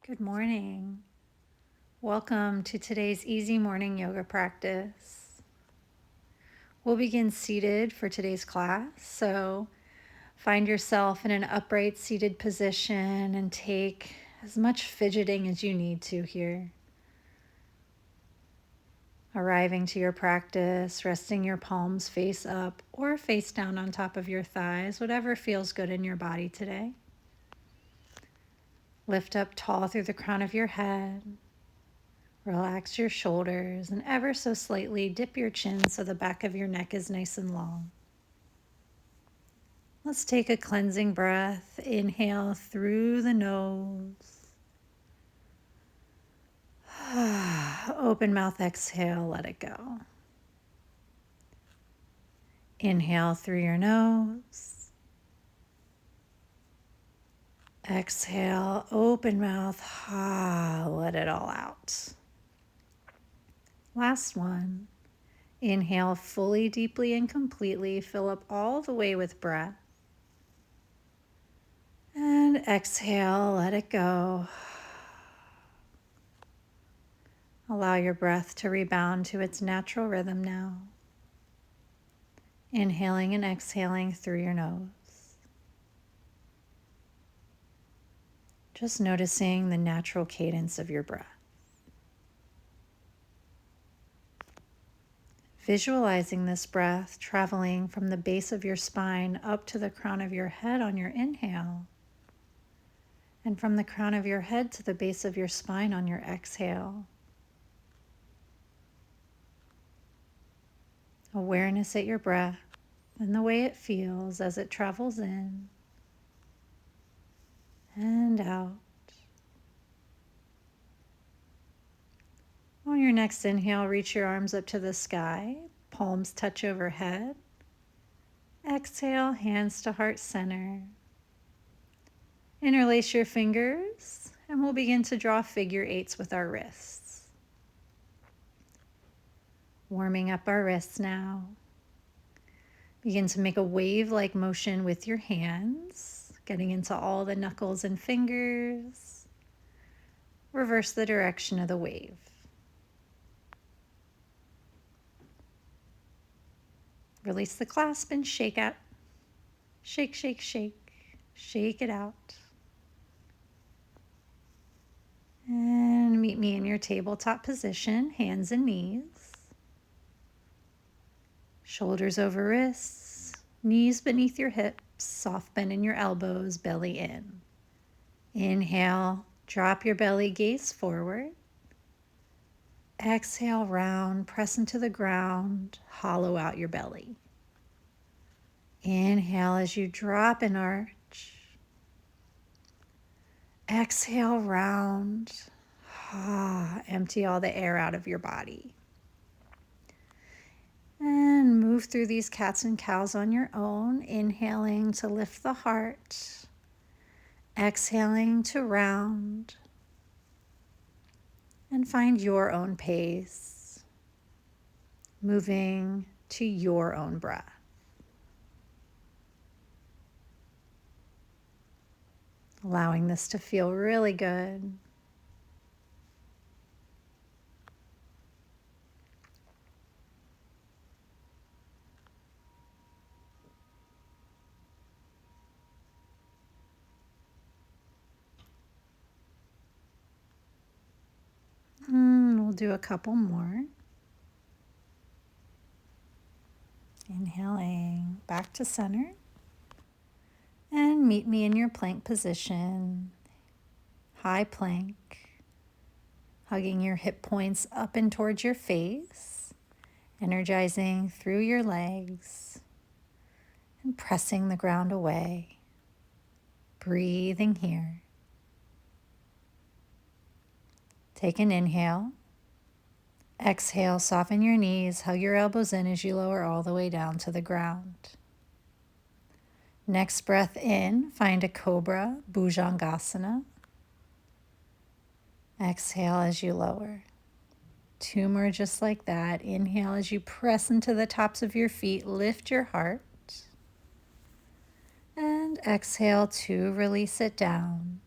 Good morning. Welcome to today's easy morning yoga practice. We'll begin seated for today's class. So find yourself in an upright seated position and take as much fidgeting as you need to here. Arriving to your practice, resting your palms face up or face down on top of your thighs, whatever feels good in your body today. Lift up tall through the crown of your head. Relax your shoulders and ever so slightly dip your chin so the back of your neck is nice and long. Let's take a cleansing breath. Inhale through the nose. Open mouth, exhale, let it go. Inhale through your nose. Exhale, open mouth, let it all out. Last one. Inhale fully, deeply, and completely. Fill up all the way with breath. And exhale, let it go. Allow your breath to rebound to its natural rhythm now. Inhaling and exhaling through your nose. Just noticing the natural cadence of your breath. Visualizing this breath traveling from the base of your spine up to the crown of your head on your inhale, and from the crown of your head to the base of your spine on your exhale. Awareness at your breath and the way it feels as it travels in and out. On your next inhale, reach your arms up to the sky, palms touch overhead. Exhale, hands to heart center. Interlace your fingers, and we'll begin to draw figure eights with our wrists. Warming up our wrists now. Begin to make a wave-like motion with your hands, getting into all the knuckles and fingers. Reverse the direction of the wave. Release the clasp and shake out. Shake, shake, shake. Shake it out. And meet me in your tabletop position, hands and knees. Shoulders over wrists, knees beneath your hips, soft bend in your elbows, belly in. Inhale, drop your belly, gaze forward. Exhale, round, press into the ground, hollow out your belly. Inhale as you drop and arch. Exhale, round. Empty all the air out of your body. And move through these cats and cows on your own, inhaling to lift the heart, exhaling to round, and find your own pace, moving to your own breath. Allowing this to feel really good. We'll do a couple more. Inhaling back to center. And meet me in your plank position. High plank. Hugging your hip points up and towards your face. Energizing through your legs. And pressing the ground away. Breathing here. Take an inhale. Exhale, soften your knees, hug your elbows in as you lower all the way down to the ground. Next breath in, find a cobra, bhujangasana. Exhale as you lower. Two more just like that. Inhale as you press into the tops of your feet, lift your heart. And exhale to release it down.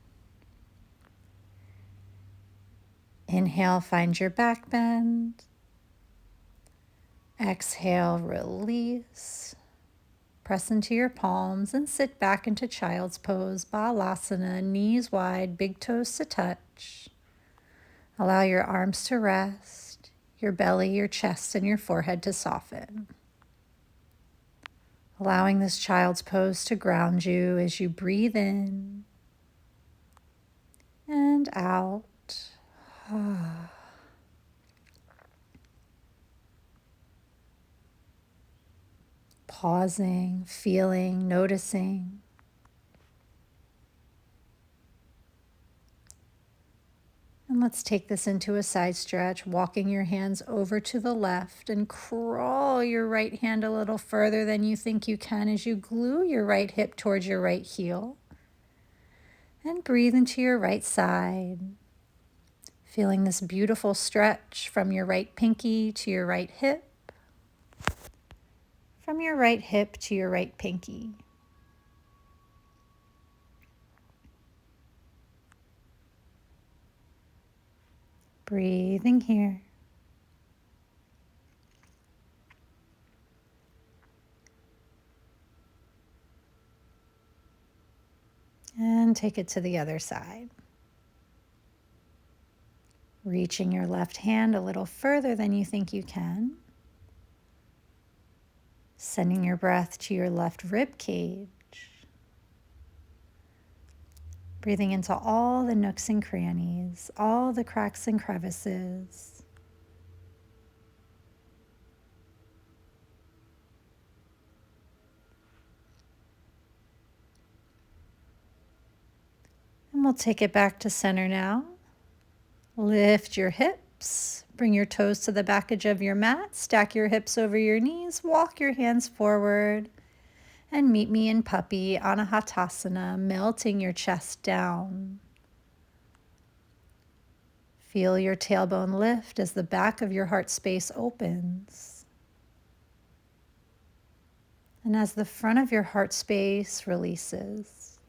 Inhale, find your back bend. Exhale, release. Press into your palms and sit back into child's pose, Balasana, knees wide, big toes to touch. Allow your arms to rest, your belly, your chest, and your forehead to soften. Allowing this child's pose to ground you as you breathe in and out. Pausing, feeling, noticing. And let's take this into a side stretch, walking your hands over to the left and crawl your right hand a little further than you think you can as you glue your right hip towards your right heel. And breathe into your right side, feeling this beautiful stretch from your right pinky to your right hip, from your right hip to your right pinky. Breathing here. And take it to the other side. Reaching your left hand a little further than you think you can. Sending your breath to your left rib cage. Breathing into all the nooks and crannies, all the cracks and crevices. And we'll take it back to center now. Lift your hips, bring your toes to the back edge of your mat, stack your hips over your knees, walk your hands forward, and meet me in puppy, Anahatasana, melting your chest down. Feel your tailbone lift as the back of your heart space opens. And as the front of your heart space releases.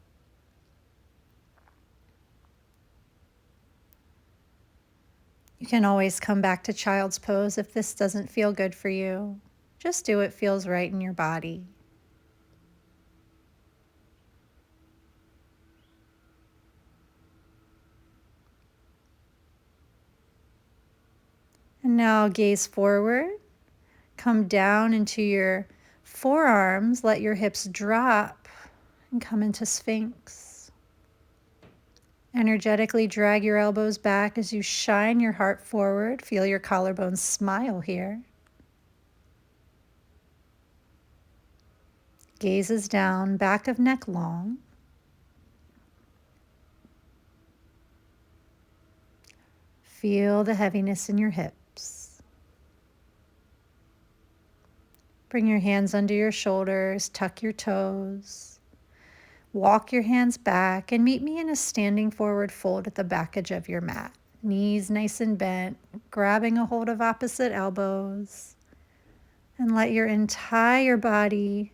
You can always come back to child's pose if this doesn't feel good for you. Just do what feels right in your body. And now gaze forward. Come down into your forearms. Let your hips drop and come into Sphinx. Energetically drag your elbows back as you shine your heart forward. Feel your collarbones smile here. Gazes down, back of neck long. Feel the heaviness in your hips. Bring your hands under your shoulders, tuck your toes. Walk your hands back and meet me in a standing forward fold at the back edge of your mat. Knees nice and bent, grabbing a hold of opposite elbows. And let your entire body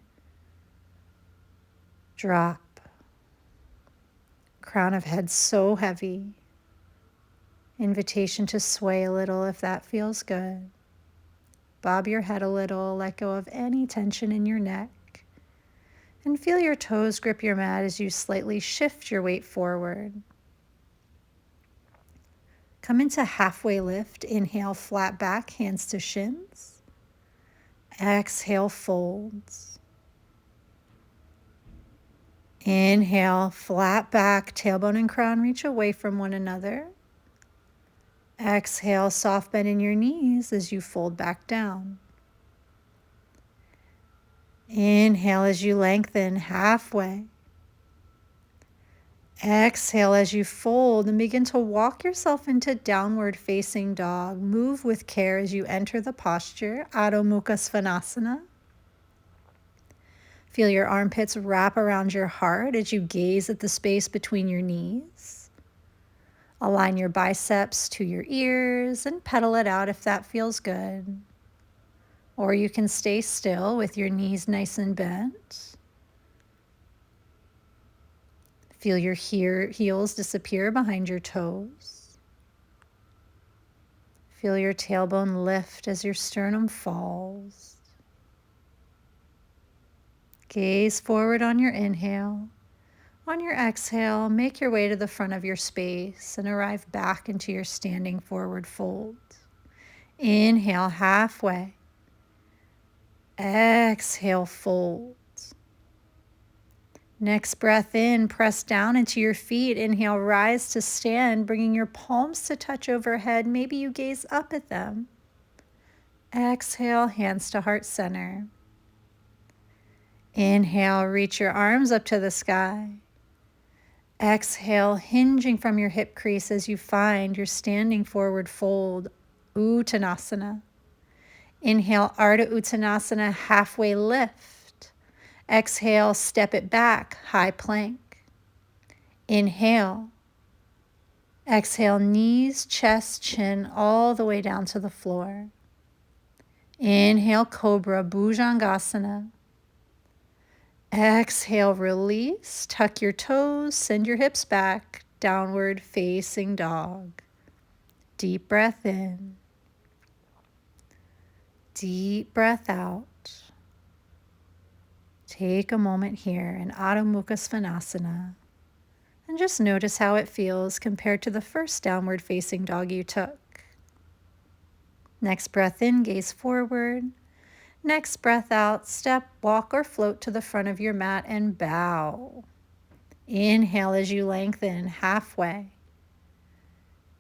drop. Crown of head so heavy. Invitation to sway a little if that feels good. Bob your head a little, let go of any tension in your neck. And feel your toes grip your mat as you slightly shift your weight forward. Come into halfway lift. Inhale, flat back, hands to shins. Exhale, folds. Inhale, flat back, tailbone and crown reach away from one another. Exhale, soft bend in your knees as you fold back down. Inhale as you lengthen halfway. Exhale as you fold and begin to walk yourself into downward facing dog. Move with care as you enter the posture, Adho Mukha Svanasana. Feel your armpits wrap around your heart as you gaze at the space between your knees. Align your biceps to your ears and pedal it out if that feels good. Or you can stay still with your knees nice and bent. Feel your heels disappear behind your toes. Feel your tailbone lift as your sternum falls. Gaze forward on your inhale. On your exhale, make your way to the front of your space and arrive back into your standing forward fold. Inhale halfway. Exhale, fold. Next breath in, press down into your feet. Inhale, rise to stand, bringing your palms to touch overhead. Maybe you gaze up at them. Exhale, hands to heart center. Inhale, reach your arms up to the sky. Exhale, hinging from your hip crease as you find your standing forward fold, Uttanasana. Inhale, Ardha Uttanasana, halfway lift. Exhale, step it back, high plank. Inhale. Exhale, knees, chest, chin, all the way down to the floor. Inhale, Cobra, Bhujangasana. Exhale, release, tuck your toes, send your hips back, downward facing dog. Deep breath in. Deep breath out. Take a moment here in Adho Mukha Svanasana and just notice how it feels compared to the first downward facing dog you took. Next breath in, gaze forward. Next breath out, step, walk, or float to the front of your mat and bow. Inhale as you lengthen, halfway.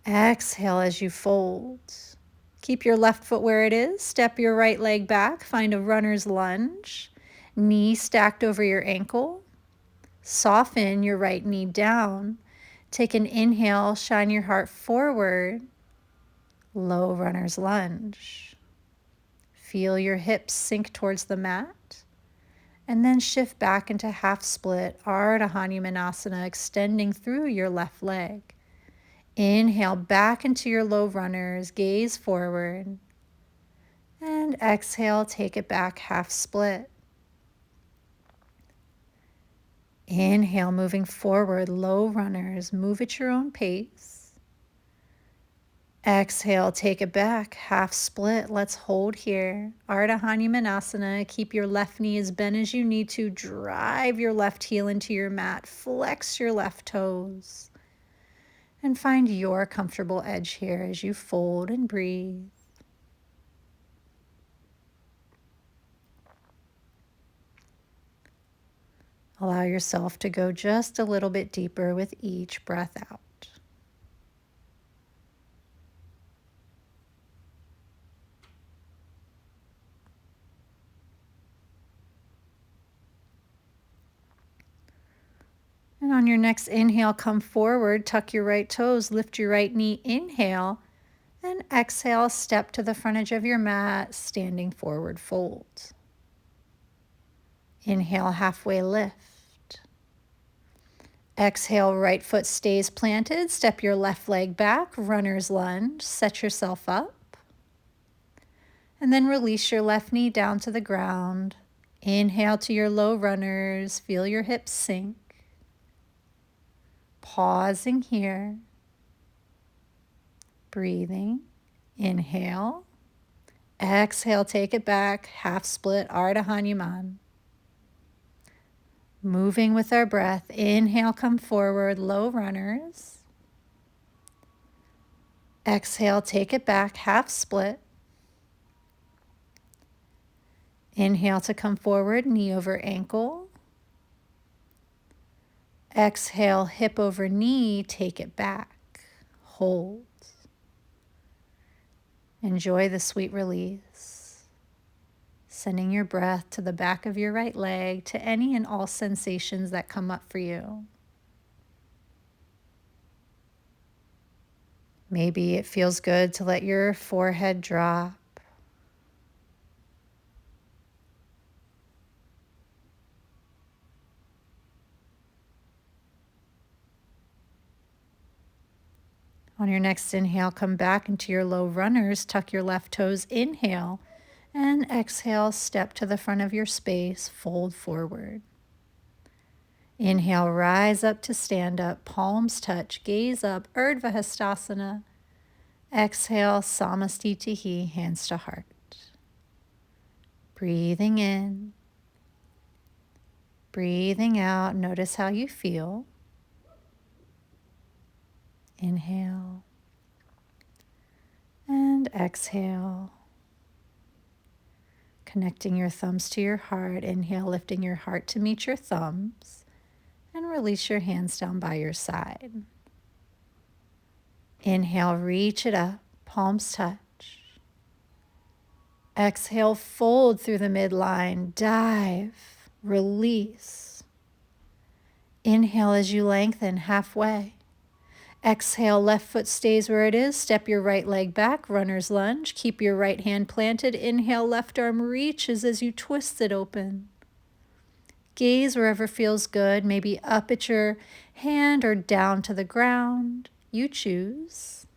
Exhale as you fold. Keep your left foot where it is. Step your right leg back. Find a runner's lunge. Knee stacked over your ankle. Soften your right knee down. Take an inhale, shine your heart forward. Low runner's lunge. Feel your hips sink towards the mat. And then shift back into half split, Ardha Hanumanasana, extending through your left leg. Inhale back into your low runners, gaze forward. And exhale, take it back, half split. Inhale, moving forward, low runners, move at your own pace. Exhale, take it back, half split. Let's hold here. Ardha Hanumanasana, keep your left knee as bent as you need to. Drive your left heel into your mat. Flex your left toes. And find your comfortable edge here as you fold and breathe. Allow yourself to go just a little bit deeper with each breath out. And on your next inhale, come forward, tuck your right toes, lift your right knee, inhale, and exhale, step to the front edge of your mat, standing forward fold. Inhale, halfway lift. Exhale, right foot stays planted, step your left leg back, runner's lunge, set yourself up. And then release your left knee down to the ground. Inhale to your low runners, feel your hips sink. Pausing here, breathing, inhale, exhale, take it back, half split, Ardha Hanuman. Moving with our breath, inhale, come forward, low runners. Exhale, take it back, half split. Inhale to come forward, knee over ankle. Exhale, hip over knee, take it back. Hold. Enjoy the sweet release. Sending your breath to the back of your right leg, to any and all sensations that come up for you. Maybe it feels good to let your forehead drop. On your next inhale, come back into your low runners, tuck your left toes, inhale, and exhale, step to the front of your space, fold forward. Inhale, rise up to stand up, palms touch, gaze up, Urdhva Hastasana. Exhale, Samasti Tihi, hands to heart. Breathing in, breathing out. Notice how you feel. Inhale and exhale. Connecting your thumbs to your heart. Inhale, lifting your heart to meet your thumbs. And release your hands down by your side. Inhale, reach it up, palms touch. Exhale, fold through the midline, dive, release. Inhale as you lengthen halfway. Exhale, left foot stays where it is. Step your right leg back, runner's lunge. Keep your right hand planted. Inhale, left arm reaches as you twist it open. Gaze wherever feels good, maybe up at your hand or down to the ground. You choose.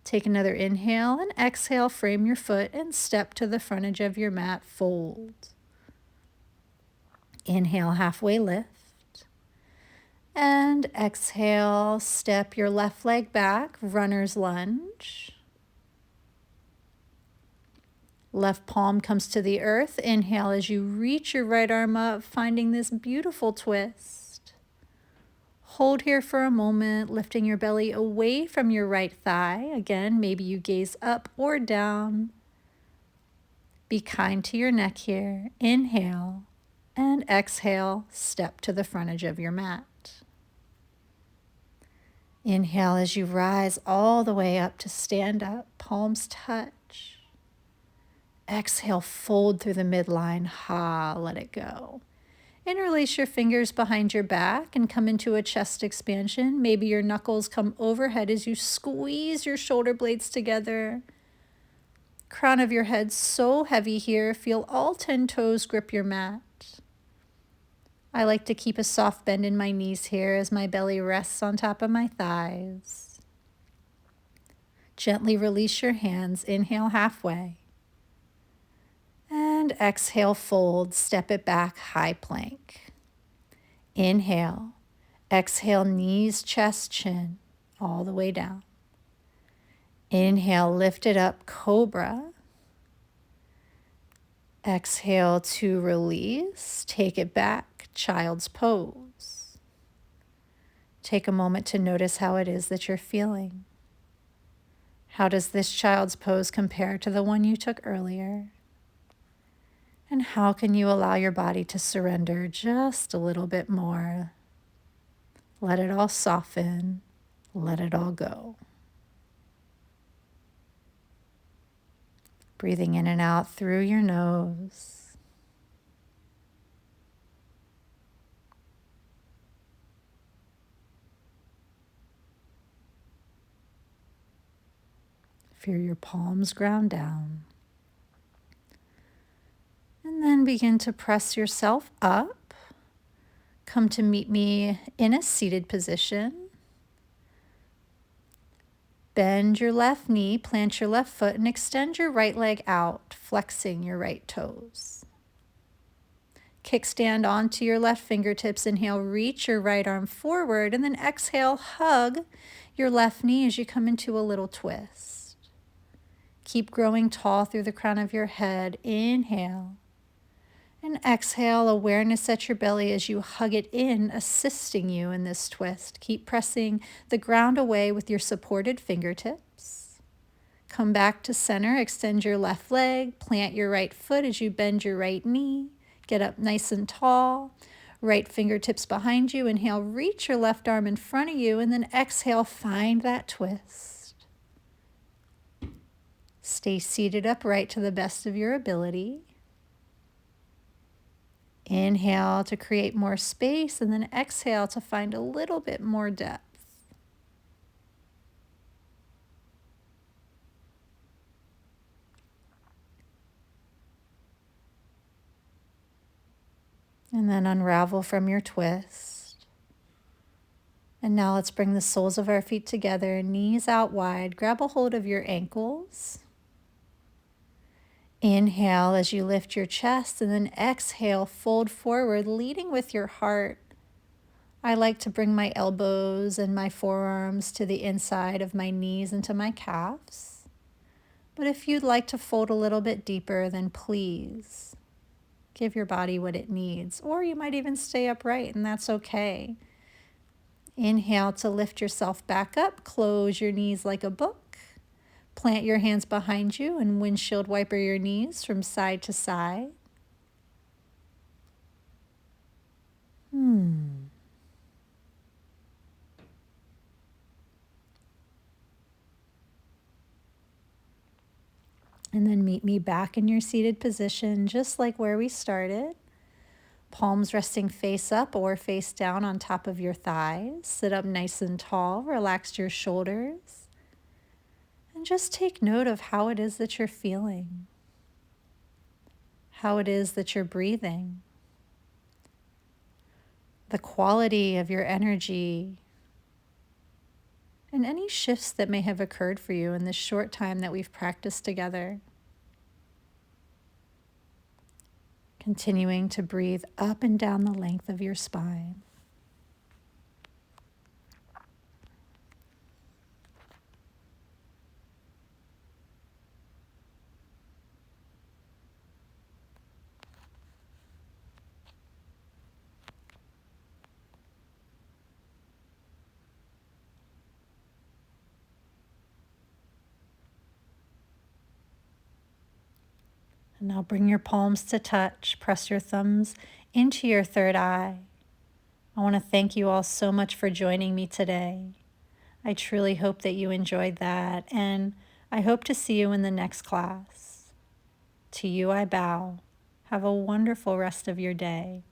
Take another inhale and exhale, frame your foot and step to the front edge of your mat, fold. Inhale, halfway lift. And exhale, step your left leg back, runner's lunge. Left palm comes to the earth. Inhale as you reach your right arm up, finding this beautiful twist. Hold here for a moment, lifting your belly away from your right thigh. Again, maybe you gaze up or down. Be kind to your neck here. Inhale and exhale, step to the front edge of your mat. Inhale as you rise all the way up to stand up, palms touch. Exhale, fold through the midline, ha, let it go. Interlace your fingers behind your back and come into a chest expansion. Maybe your knuckles come overhead as you squeeze your shoulder blades together. Crown of your head so heavy here, feel all 10 toes grip your mat. I like to keep a soft bend in my knees here as my belly rests on top of my thighs. Gently release your hands. Inhale halfway. And exhale, fold. Step it back, high plank. Inhale. Exhale, knees, chest, chin, all the way down. Inhale, lift it up, cobra. Exhale to release. Take it back, child's pose. Take a moment to notice how it is that you're feeling. How does this child's pose compare to the one you took earlier? And how can you allow your body to surrender just a little bit more? Let it all soften. Let it all go. Breathing in and out through your nose. Feel your palms ground down. And then begin to press yourself up. Come to meet me in a seated position. Bend your left knee, plant your left foot, and extend your right leg out, flexing your right toes. Kickstand onto your left fingertips. Inhale, reach your right arm forward, and then exhale, hug your left knee as you come into a little twist. Keep growing tall through the crown of your head. Inhale. And exhale, awareness at your belly as you hug it in, assisting you in this twist. Keep pressing the ground away with your supported fingertips. Come back to center, extend your left leg, plant your right foot as you bend your right knee. Get up nice and tall. Right fingertips behind you. Inhale, reach your left arm in front of you, and then exhale, find that twist. Stay seated upright to the best of your ability. Inhale to create more space, and then exhale to find a little bit more depth. And then unravel from your twist. And now let's bring the soles of our feet together, knees out wide. Grab a hold of your ankles. Inhale as you lift your chest, and then exhale, fold forward, leading with your heart. I like to bring my elbows and my forearms to the inside of my knees and to my calves. But if you'd like to fold a little bit deeper, then please give your body what it needs. Or you might even stay upright, and that's okay. Inhale to lift yourself back up. Close your knees like a book. Plant your hands behind you and windshield wiper your knees from side to side. And then meet me back in your seated position, just like where we started. Palms resting face up or face down on top of your thighs. Sit up nice and tall. Relax your shoulders. And just take note of how it is that you're feeling, how it is that you're breathing, the quality of your energy, and any shifts that may have occurred for you in this short time that we've practiced together. Continuing to breathe up and down the length of your spine. And now bring your palms to touch. Press your thumbs into your third eye. I want to thank you all so much for joining me today. I truly hope that you enjoyed that, and I hope to see you in the next class. To you I bow. Have a wonderful rest of your day,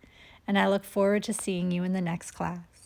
and I look forward to seeing you in the next class.